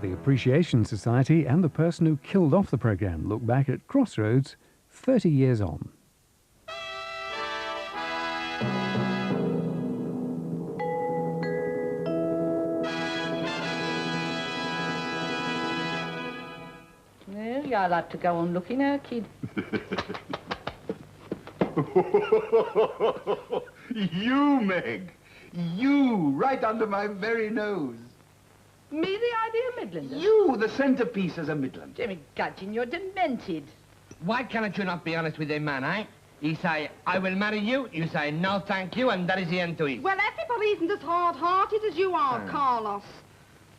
The Appreciation Society and the person who killed off the programme look back at Crossroads 30 years on. Well, you'll have to go on looking now, kid. You, Meg! You, right under my very nose. Me, the idea, Midlander? You, the centrepiece as a Midland. Jimmy Gudgeon, you're demented. Why cannot you not be honest with a man, eh? He say, I will marry you, you say, no thank you, and that is the end to it. Well, everybody isn't as hard-hearted as you are, Carlos.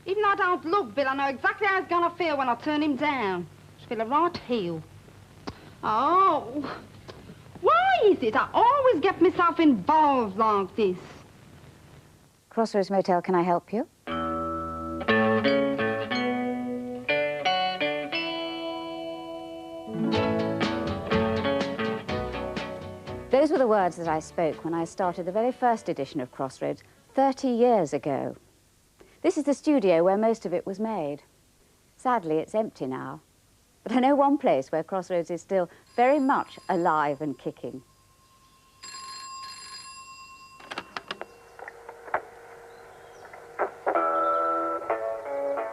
Even though I don't love Bill, I know exactly how he's going to feel when I turn him down. Just feel a right heel. Oh, why is it I always get myself involved like this? Crossroads Motel, can I help you? Those were the words that I spoke when I started the very first edition of Crossroads 30 years ago. This is the studio where most of it was made. Sadly, it's empty now. But I know one place where Crossroads is still very much alive and kicking.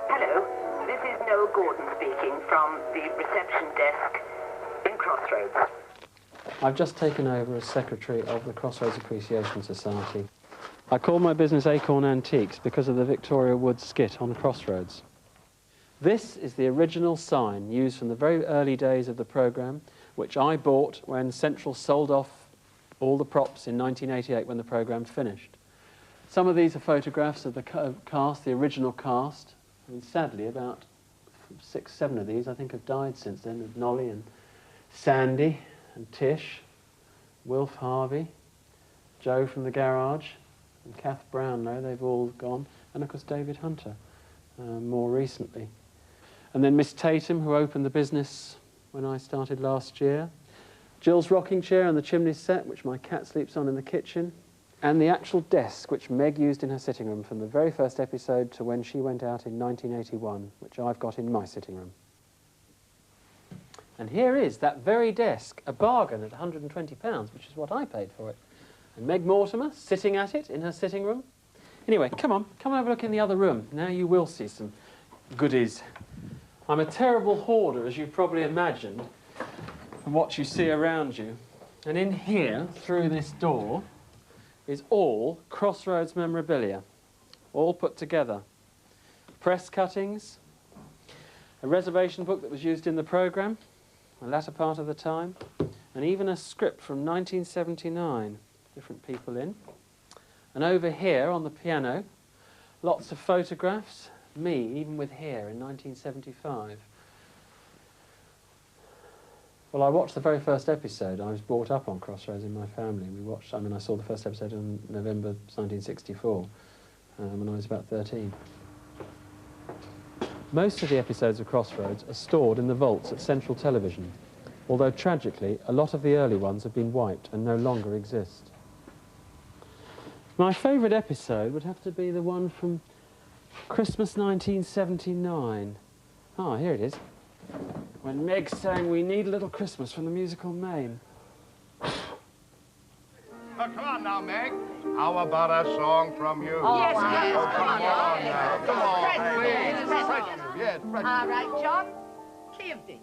Hello, this is Noel Gordon speaking from the reception desk in Crossroads. I've just taken over as secretary of the Crossroads Appreciation Society. I call my business Acorn Antiques because of the Victoria Wood skit on Crossroads. This is the original sign used from the very early days of the programme, which I bought when Central sold off all the props in 1988 when the programme finished. Some of these are photographs of the cast, the original cast. I mean, sadly, about 6, 7 of these I think have died since then, of Nolly and Sandy and Tish, Wilf Harvey, Joe from the garage, and Kath Brownlow, they've all gone, and of course David Hunter, more recently. And then Miss Tatum, who opened the business when I started last year, Jill's rocking chair on the chimney set, which my cat sleeps on in the kitchen, and the actual desk, which Meg used in her sitting room from the very first episode to when she went out in 1981, which I've got in my sitting room. And here is that very desk, a bargain at £120, which is what I paid for it. And Meg Mortimer sitting at it in her sitting room. Anyway, come on, have a look in the other room. Now you will see some goodies. I'm a terrible hoarder, as you've probably imagined, from what you see around you. And in here, through this door, is all Crossroads memorabilia, all put together. Press cuttings, a reservation book that was used in the programme, the latter part of the time, and even a script from 1979, different people in. And over here on the piano, lots of photographs, me, even with hair, in 1975. Well, I watched the very first episode. I was brought up on Crossroads in my family. We watched, I saw the first episode in November 1964, when I was about 13. Most of the episodes of Crossroads are stored in the vaults at Central Television, although tragically, a lot of the early ones have been wiped and no longer exist. My favourite episode would have to be the one from Christmas 1979. Ah, here it is. When Meg sang We Need a Little Christmas from the musical Maine. Oh, come on now, Meg. How about a song from you? Oh, yes, come on now. Come on, please. Yes, all right, John. Cleavesy.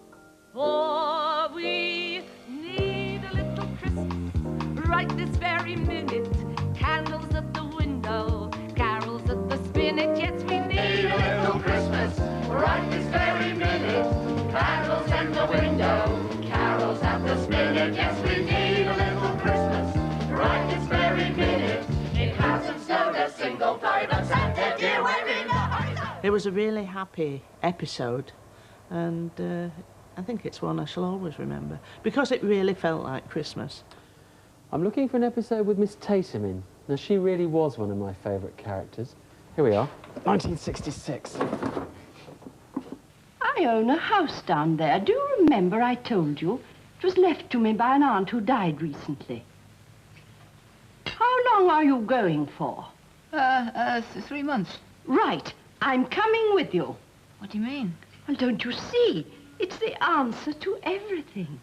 For we need a little Christmas right this very minute. Candles at the window, carols at the spinet. Yes, we need a little Christmas right this very minute. Candles at the window, carols at the spinet. Yes, we need a little Christmas right this very minute. It hasn't snowed a single flurry, but Santa dear, we're in a hurry. It was a really happy episode, and I think it's one I shall always remember, because it really felt like Christmas. I'm looking for an episode with Miss Tatum in. Now, she really was one of my favourite characters. Here we are, 1966. I own a house down there. Do you remember I told you? It was left to me by an aunt who died recently. How long are you going for? 3 months. Right. I'm coming with you. What do you mean? Well, don't you see? It's the answer to everything.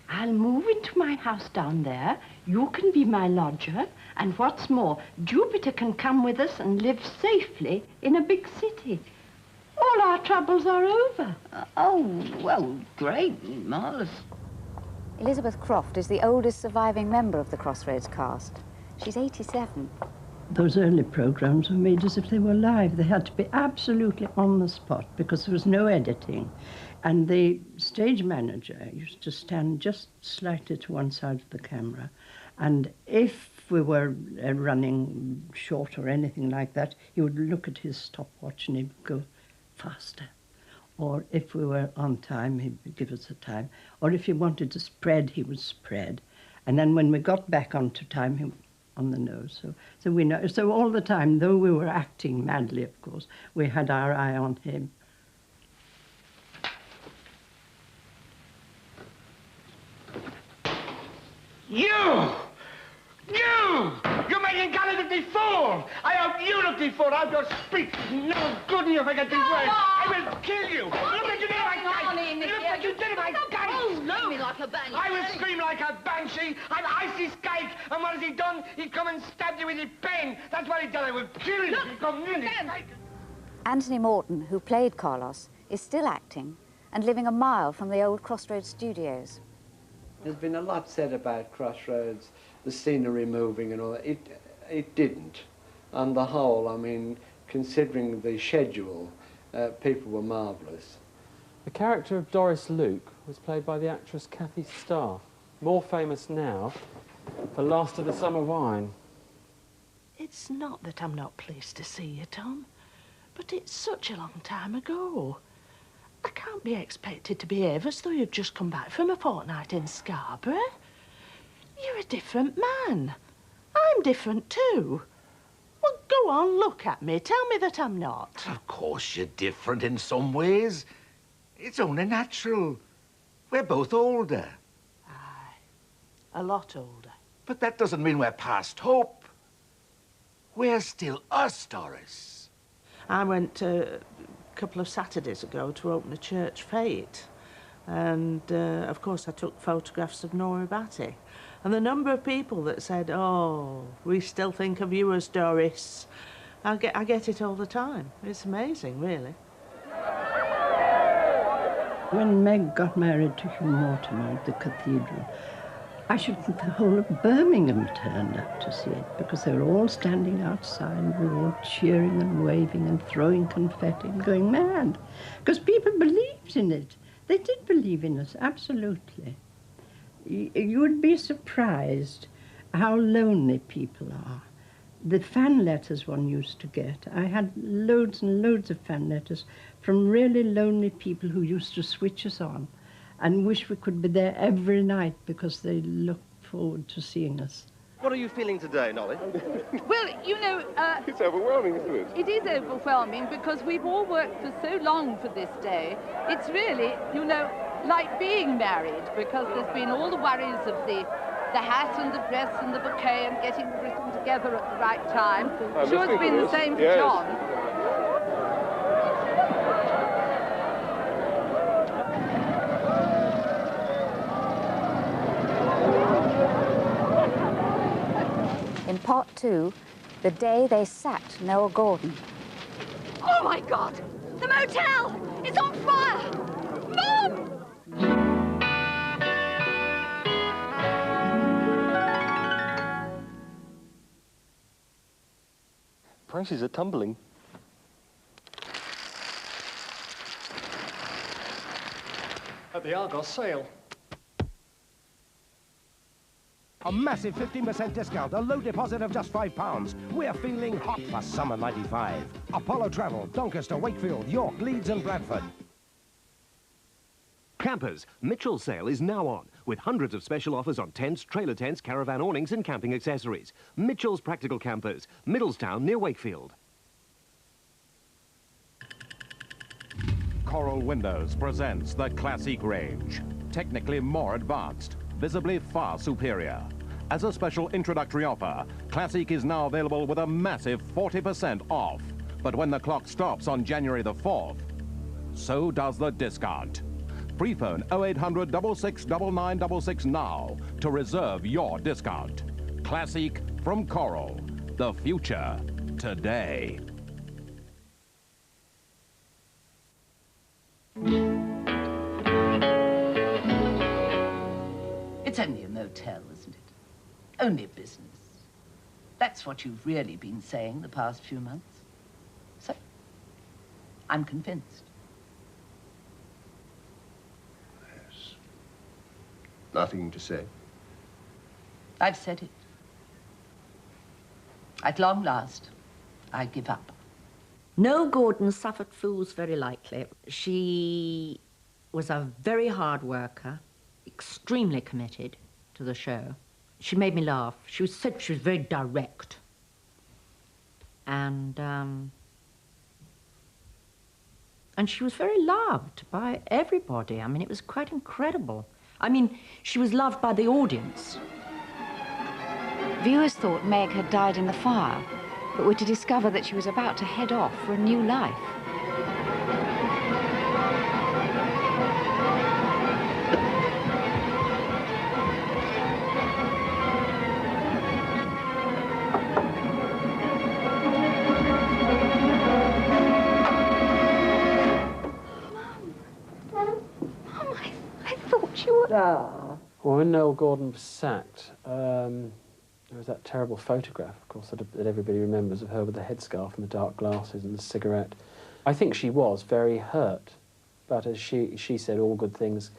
I'll move into my house down there. You can be my lodger. And what's more, Jupiter can come with us and live safely in a big city. All our troubles are over. Oh, well, great. Marvellous. Elizabeth Croft is the oldest surviving member of the Crossroads cast. She's 87. Those early programs were made as if they were live. They had to be absolutely on the spot because there was no editing. And the stage manager used to stand just slightly to one side of the camera. And if we were running short or anything like that, he would look at his stopwatch and he would go faster. Or if we were on time, he would give us a time. Or if he wanted to spread, he would spread. And then when we got back onto time, he on the nose. So we know. So all the time, though we were acting madly, of course, we had our eye on him. You're making Gallagher look the fool! I hope you look the fool! I hope your speech is no good enough I get these words! I will kill you! Look at you did if I can! Look at you did if I can! Oh, no! Me like a banshee. I will scream like a banshee! I'm icy skate! And what has he done? He's come and stabbed you with his pen! That's what he done! I will kill you! Anthony Morton, who played Carlos, is still acting and living a mile from the old Crossroads studios. There's been a lot said about Crossroads, the scenery moving and all that. It didn't. On the whole, I mean, considering the schedule, people were marvellous. The character of Doris Luke was played by the actress Kathy Starr, more famous now for Last of the Summer Wine. It's not that I'm not pleased to see you, Tom, but it's such a long time ago. I can't be expected to behave as though you've just come back from a fortnight in Scarborough. You're a different man. I'm different too. Well, go on, look at me. Tell me that I'm not. Of course you're different in some ways. It's only natural. We're both older. Aye, a lot older. But that doesn't mean we're past hope. We're still us, Doris. I went a couple of Saturdays ago to open a church fete. And, of course, I took photographs of Nora Batty. And the number of people that said, oh, we still think of you as Doris. I get it all the time. It's amazing, really. When Meg got married to Hugh Mortimer at the cathedral, I should think the whole of Birmingham turned up to see it because they were all standing outside and we were all cheering and waving and throwing confetti and going mad because people believed in it. They did believe in us, absolutely. You would be surprised how lonely people are. The fan letters one used to get, I had loads and loads of fan letters from really lonely people who used to switch us on and wish we could be there every night because they looked forward to seeing us. What are you feeling today, Nolly? Well, you know... it's overwhelming, isn't it? It is overwhelming because we've all worked for so long for this day. It's really, you know, like being married because there's been all the worries of the hat and the dress and the bouquet and getting everything together at the right time. I'm sure it's been the same for John. In part 2, the day they sacked Noel Gordon. Oh, my God! The motel! It's on fire! Mom! Prices are tumbling. At the Argos sale. A massive 15% discount, a low deposit of just £5. We're feeling hot for summer 95. Apollo Travel, Doncaster, Wakefield, York, Leeds and Bradford. Campers, Mitchell's sale is now on, with hundreds of special offers on tents, trailer tents, caravan awnings and camping accessories. Mitchell's Practical Campers, Middlestown near Wakefield. Coral Windows presents the Classic range. Technically more advanced, visibly far superior. As a special introductory offer, Classic is now available with a massive 40% off. But when the clock stops on January the 4th, so does the discount. Free phone 0800 66 9966 now to reserve your discount. Classic from Coral. The future today. It's only a motel, isn't it? Only business. That's what you've really been saying the past few months. So, I'm convinced. Yes. Nothing to say. I've said it. At long last, I give up. No, Gordon suffered fools very likely. She was a very hard worker, extremely committed to the show. She made me laugh. She was very direct. And she was very loved by everybody. I mean, it was quite incredible. I mean, she was loved by the audience. Viewers thought Meg had died in the fire, but were to discover that she was about to head off for a new life. Well, when Noel Gordon was sacked, there was that terrible photograph, of course, that everybody remembers of her with the headscarf and the dark glasses and the cigarette. I think she was very hurt, but as she said, all good things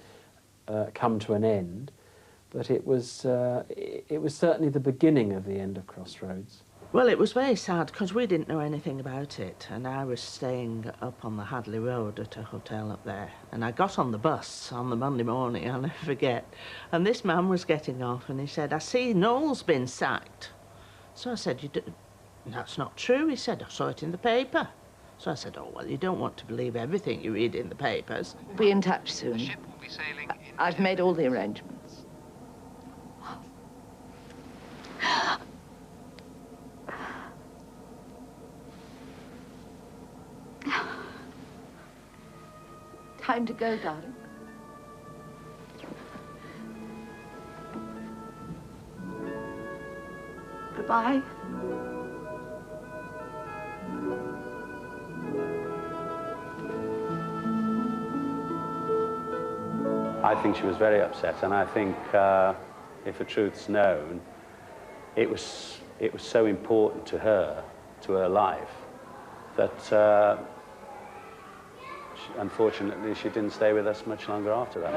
come to an end. But it was certainly the beginning of the end of Crossroads. Well, it was very sad because we didn't know anything about it, and I was staying up on the Hadley Road at a hotel up there, and I got on the bus on the Monday morning, I'll never forget, and this man was getting off, and he said, "I see Noel's been sacked." So I said, "That's not true." He said, "I saw it in the paper." So I said, "Oh, well, you don't want to believe everything you read in the papers." Be in touch soon. I've made all the arrangements. Time to go, darling. Goodbye. I think she was very upset, and I think if the truth's known, it was so important to her life, that unfortunately she didn't stay with us much longer after that.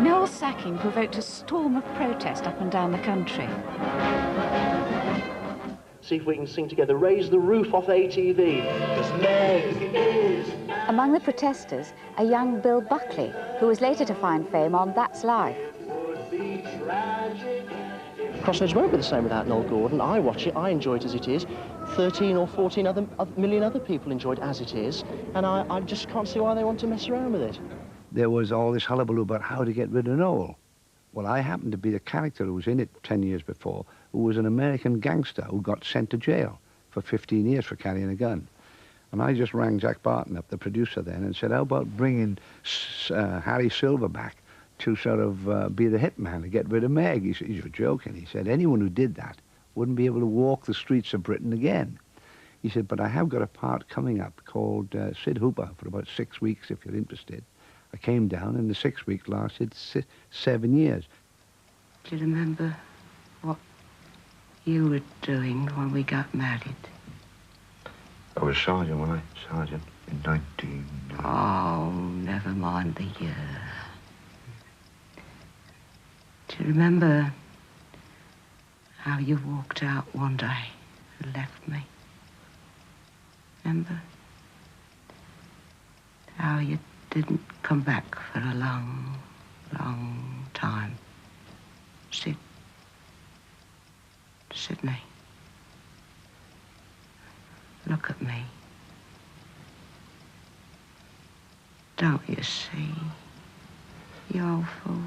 Noel's sacking provoked a storm of protest up and down the country. See if we can sing together, "Raise the Roof Off ATV." 'Cause Meg is... Among the protesters, a young Bill Buckley, who was later to find fame on That's Life. Crossroads won't be the same without Noel Gordon. I watch it, I enjoy it as it is. 13 or 14 million other people enjoy it as it is, and I just can't see why they want to mess around with it. There was all this hullabaloo about how to get rid of Noel. Well, I happened to be the character who was in it 10 years before, who was an American gangster who got sent to jail for 15 years for carrying a gun. And I just rang Jack Barton up, the producer then, and said, how about bringing Harry Silver back to sort of be the hitman to get rid of Meg? He said, "You're joking." He said, "Anyone who did that wouldn't be able to walk the streets of Britain again." He said, "But I have got a part coming up called Sid Hooper for about 6 weeks, if you're interested." I came down, and the 6 weeks lasted 7 years. Do you remember what you were doing when we got married? I was sergeant, wasn't I? Sergeant in 19... Oh, never mind the year. Do you remember how you walked out one day and left me? Remember? How you didn't come back for a long, long time. Sydney, look at me. Don't you see? You old fool.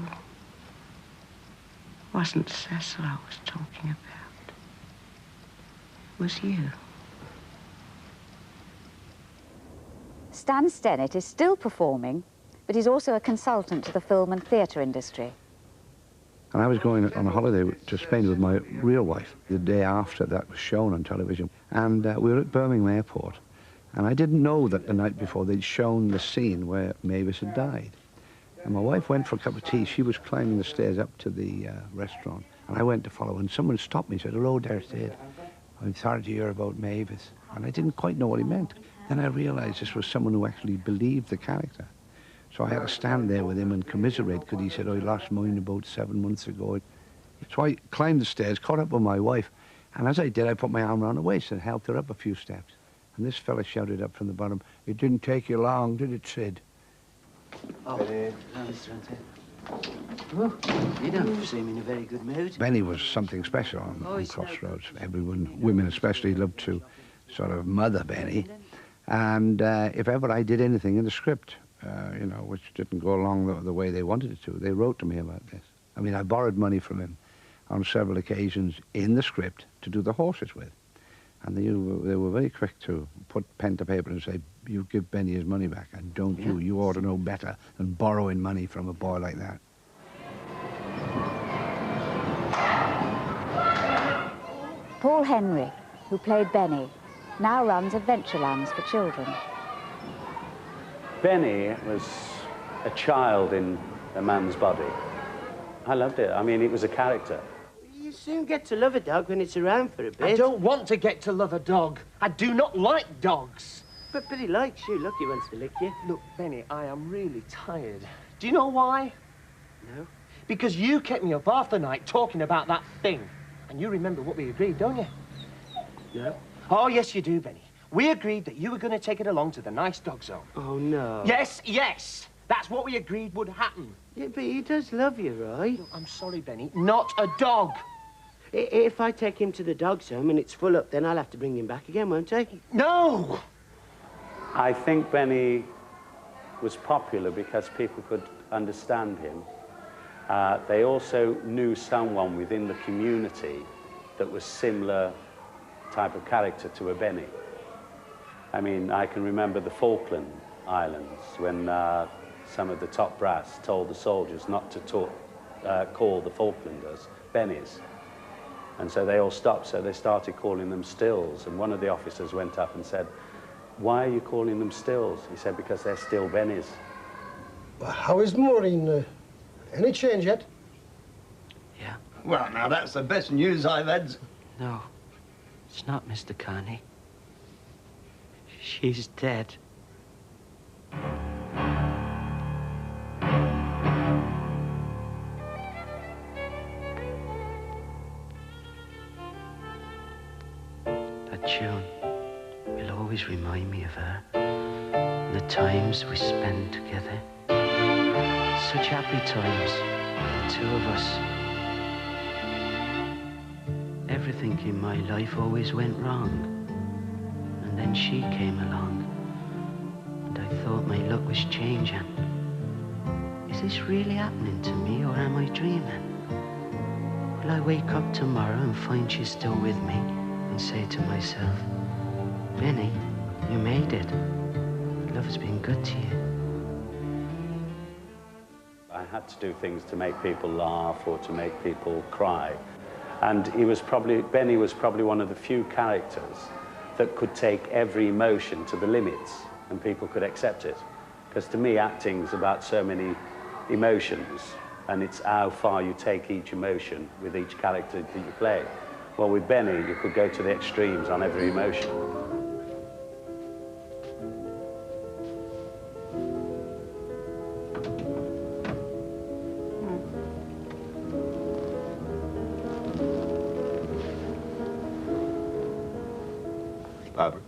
Wasn't Cecil I was talking about. was you. Stan Stennett is still performing, but he's also a consultant to the film and theatre industry. And I was going on a holiday to Spain with my real wife the day after that was shown on television. And we were at Birmingham Airport. And I didn't know that the night before they'd shown the scene where Mavis had died. And my wife went for a cup of tea. She was climbing the stairs up to the restaurant. And I went to follow. And someone stopped me and said, "Hello there, Sid. I'm sorry to hear about Mavis." And I didn't quite know what he meant. Then I realized this was someone who actually believed the character. So I had to stand there with him and commiserate, because he said, "Oh, he lost mine about 7 months ago." So I climbed the stairs, caught up with my wife, and as I did, I put my arm around her waist and helped her up a few steps. And this fella shouted up from the bottom, "It didn't take you long, did it, Sid?" Oh, Mr. Oh, you don't seem in a very good mood. Benny was something special on Crossroads. Everyone, women especially, loved to sort of mother Benny. And if ever I did anything in the script, you know, which didn't go along the way they wanted it to, they wrote to me about this. I mean, I borrowed money from him on several occasions in the script to do the horses with. And they were very quick to put pen to paper and say, "You give Benny his money back, and don't you. You ought to know better than borrowing money from a boy like that." Paul Henry, who played Benny, now runs Adventurelands for children. Benny was a child in a man's body. I loved it. I mean, it was a character. You soon get to love a dog when it's around for a bit. I don't want to get to love a dog. I do not like dogs. But he likes you. Look, he wants to lick you. Look, Benny, I am really tired. Do you know why? No. Because you kept me up half the night talking about that thing. And you remember what we agreed, don't you? No. Oh, yes, you do, Benny. We agreed that you were going to take it along to the nice dog zone. Oh, no. Yes, yes. That's what we agreed would happen. Yeah, but he does love you, right? Look, I'm sorry, Benny. Not a dog. If I take him to the dog's home and it's full up, then I'll have to bring him back again, won't I? No! I think Benny was popular because people could understand him. They also knew someone within the community that was similar type of character to a Benny. I mean, I can remember the Falkland Islands when some of the top brass told the soldiers not to call the Falklanders Bennies. And so they all stopped, so they started calling them Stills. And one of the officers went up and said, "Why are you calling them Stills?" He said, "Because they're still Bennies." Well, how is Maureen? Any change yet? Yeah. Well, now, that's the best news I've had. No, it's not, Mr. Carney. She's dead. That tune will always remind me of her. The times we spent together. Such happy times, the two of us. Everything in my life always went wrong. And then she came along. And I thought my luck was changing. Is this really happening to me, or am I dreaming? Will I wake up tomorrow and find she's still with me and say to myself, "Benny, you made it. Love has been good to you." I had to do things to make people laugh or to make people cry. And Benny was probably one of the few characters that could take every emotion to the limits and people could accept it. Because to me, acting's about so many emotions, and it's how far you take each emotion with each character that you play. Well, with Benny, you could go to the extremes on every emotion. Barbara?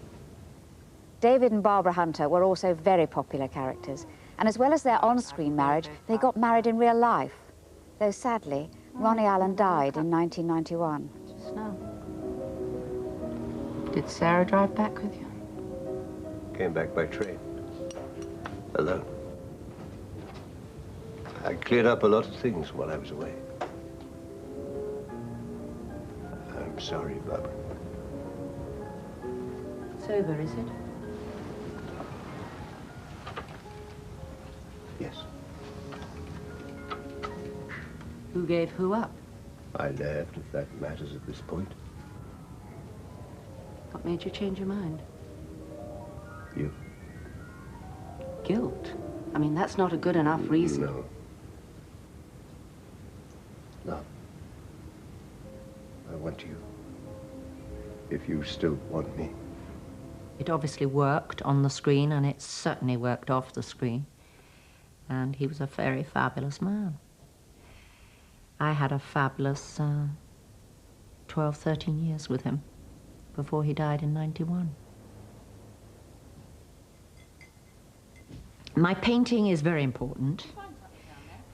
David and Barbara Hunter were also very popular characters, and as well as their on-screen marriage, they got married in real life. Though sadly, Ronnie Allen died in 1991. Snow. Did Sarah drive back with you? Came back by train. Alone. I cleared up a lot of things while I was away. I'm sorry, Barbara. Sober, is it? Yes. Who gave who up? I left, if that matters at this point. What made you change your mind? You? Guilt. I mean, that's not a good enough reason. No. No. I want you. If you still want me. It obviously worked on the screen, and it certainly worked off the screen. And he was a very fabulous man. I had a fabulous 12, 13 years with him before he died in '91. My painting is very important,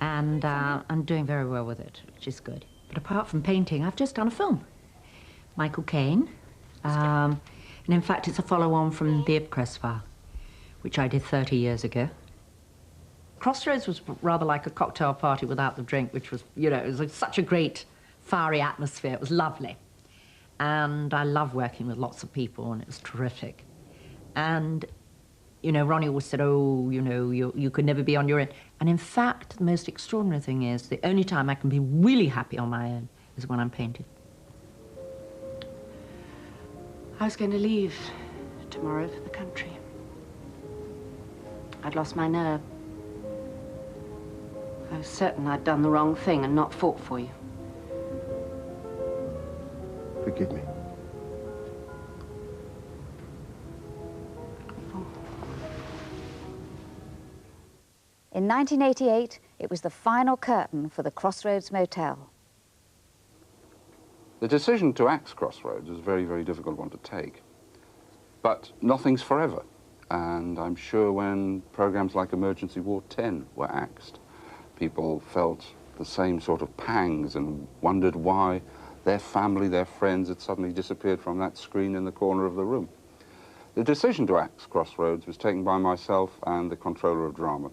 and I'm doing very well with it, which is good. But apart from painting, I've just done a film. Michael Caine. And in fact, it's a follow-on from The Ipcress File, which I did 30 years ago. Crossroads was rather like a cocktail party without the drink, which was, you know, it was like such a great, fiery atmosphere. It was lovely. And I love working with lots of people, and it was terrific. And, you know, Ronnie always said, oh, you know, you could never be on your own. And in fact, the most extraordinary thing is the only time I can be really happy on my own is when I'm painting. I was going to leave tomorrow for the country. I'd lost my nerve. I was certain I'd done the wrong thing and not fought for you. Forgive me. In 1988, it was the final curtain for the Crossroads Motel. The decision to axe Crossroads is a very, very difficult one to take. But nothing's forever. And I'm sure when programs like Emergency Ward 10 were axed, people felt the same sort of pangs and wondered why their family, their friends had suddenly disappeared from that screen in the corner of the room. The decision to axe Crossroads was taken by myself and the controller of drama.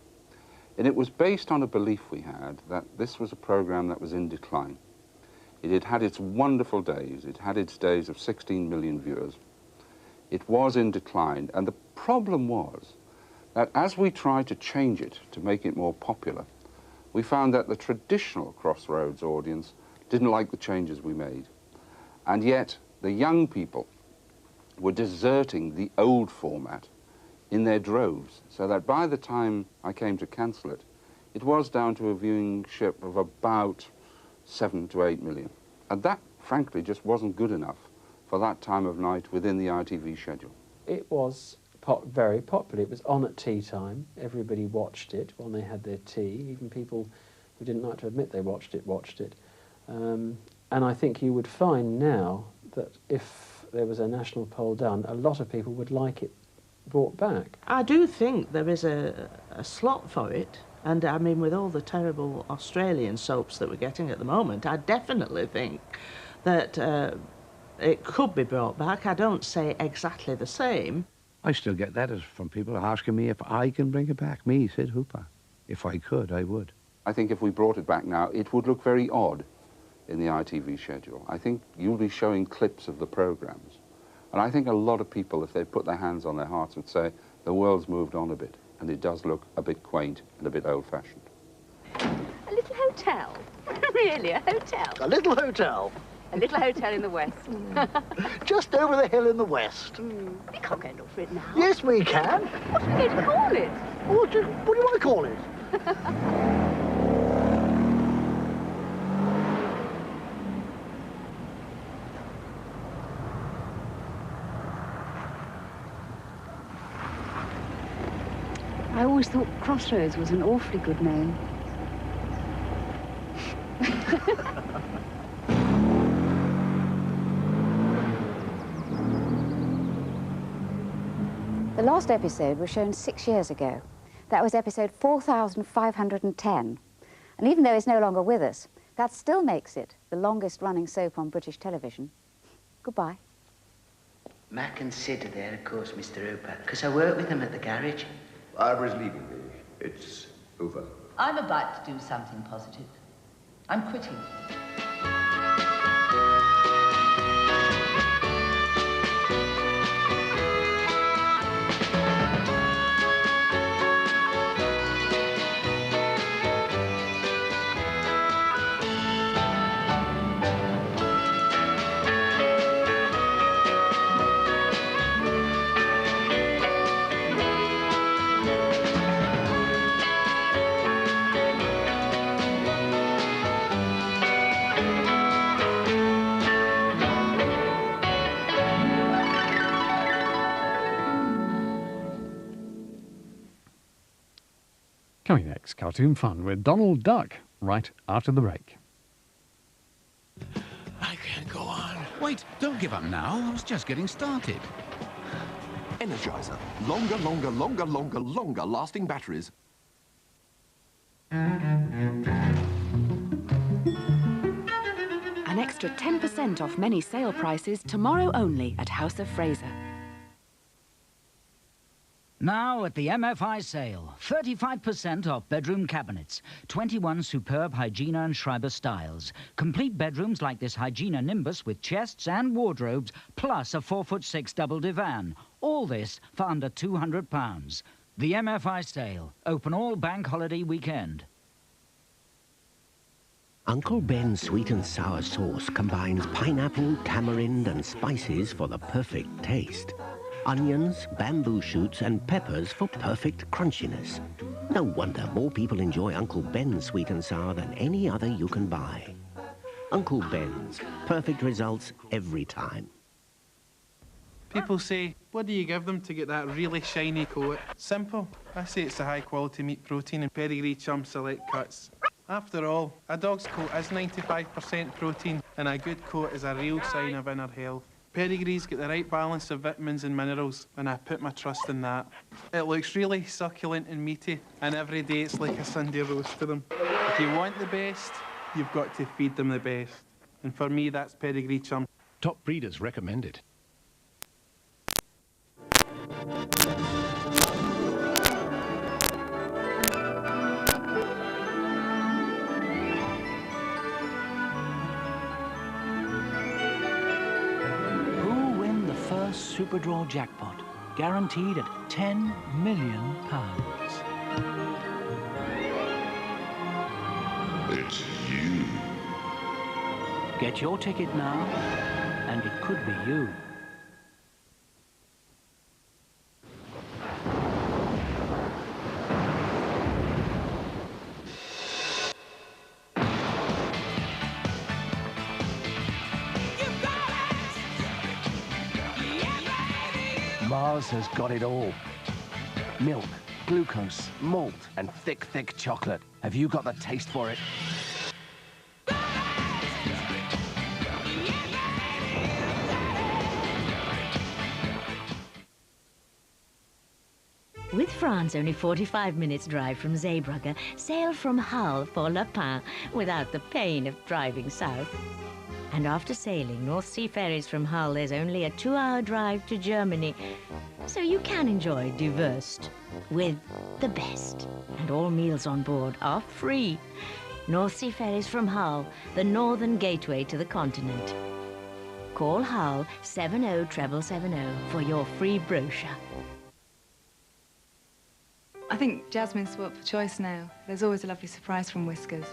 And it was based on a belief we had that this was a program that was in decline. It had had its wonderful days. It had its days of 16 million viewers. It was in decline, and the problem was that as we tried to change it to make it more popular, we found that the traditional Crossroads audience didn't like the changes we made. And yet, the young people were deserting the old format in their droves, so that by the time I came to cancel it, it was down to a viewership of about 7 to 8 million. And that, frankly, just wasn't good enough for that time of night within the ITV schedule. It was very popular. It was on at tea time. Everybody watched it when they had their tea. Even people who didn't like to admit they watched it. And I think you would find now that if there was a national poll done, a lot of people would like it brought back. I do think there is a slot for it. And I mean, with all the terrible Australian soaps that we're getting at the moment, I definitely think that it could be brought back. I don't say exactly the same. I still get letters from people asking me if I can bring it back. Me, Sid Hooper. If I could, I would. I think if we brought it back now, it would look very odd in the ITV schedule. I think you'll be showing clips of the programs. And I think a lot of people, if they put their hands on their hearts, would say the world's moved on a bit. And it does look a bit quaint and a bit old-fashioned. A little hotel? Really, a hotel? A little hotel. A little hotel in the west. Just over the hill in the west. We can't go and look for it now. Yes, we can. What are we going to call it? What do you want to call it? I always thought Crossroads was an awfully good name. The last episode was shown 6 years ago. That was episode 4510. And even though it's no longer with us, that still makes it the longest running soap on British television. Goodbye. Mac and Sid are there, of course, Mr. Hooper, because I work with them at the garage. Barbara's leaving me. It's over. I'm about to do something positive. I'm quitting. Coming next, cartoon fun with Donald Duck, right after the break. I can't go on. Wait, don't give up now. I was just getting started. Energizer. Longer, longer, longer, longer, longer lasting batteries. An extra 10% off many sale prices tomorrow only at House of Fraser. Now at the MFI sale, 35% off bedroom cabinets, 21 superb Hygiena and Schreiber styles, complete bedrooms like this Hygiena Nimbus with chests and wardrobes, plus a 4'6" double divan. All this for under £200. The MFI sale, open all bank holiday weekend. Uncle Ben's sweet and sour sauce combines pineapple, tamarind and spices for the perfect taste. Onions, bamboo shoots and peppers for perfect crunchiness. No wonder more people enjoy Uncle Ben's sweet and sour than any other you can buy. Uncle Ben's, perfect results every time. People say, what do you give them to get that really shiny coat? Simple. I say it's the high quality meat protein and Pedigree Chum Select Cuts. After all, a dog's coat is 95% protein and a good coat is a real sign of inner health. Pedigree's get the right balance of vitamins and minerals, and I put my trust in that. It looks really succulent and meaty, and every day it's like a Sunday roast for them. If you want the best, you've got to feed them the best. And for me, that's Pedigree Chum. Top breeders recommended. Super Draw jackpot, guaranteed at £10 million. It's you. Get your ticket now, and it could be you. Mars has got it all. Milk, glucose, malt, and thick, thick chocolate. Have you got the taste for it? With France only 45 minutes drive from Zeebrugge, sail from Hull for Le Pen without the pain of driving south. And after sailing North Sea ferries from Hull, there's only a 2-hour drive to Germany. So you can enjoy Die Wurst with the best. And all meals on board are free. North Sea ferries from Hull, the northern gateway to the continent. Call Hull 707770 for your free brochure. I think Jasmine's spoilt for choice now. There's always a lovely surprise from Whiskers.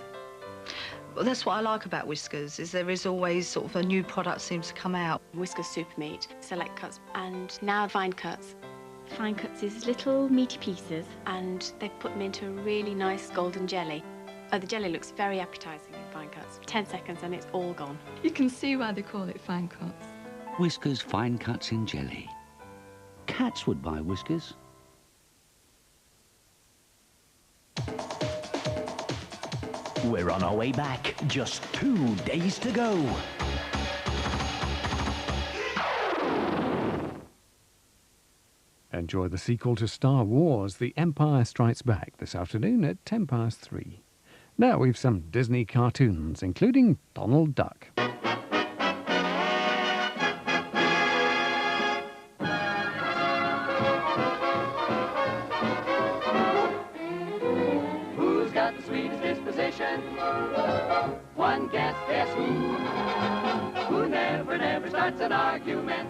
Well, that's what I like about Whiskers, is there is always sort of a new product seems to come out. Whiskers super meat, select cuts, and now fine cuts. Fine cuts is little meaty pieces, and they've put them into a really nice golden jelly. Oh, the jelly looks very appetising in fine cuts. 10 seconds and it's all gone. You can see why they call it fine cuts. Whiskers fine cuts in jelly. Cats would buy Whiskers. We're on our way back. Just 2 days to go. Enjoy the sequel to Star Wars, The Empire Strikes Back, this afternoon at 3:10. Now we've some Disney cartoons, including Donald Duck. Who's got the sweetest disposition? One guess who? Who never starts an argument?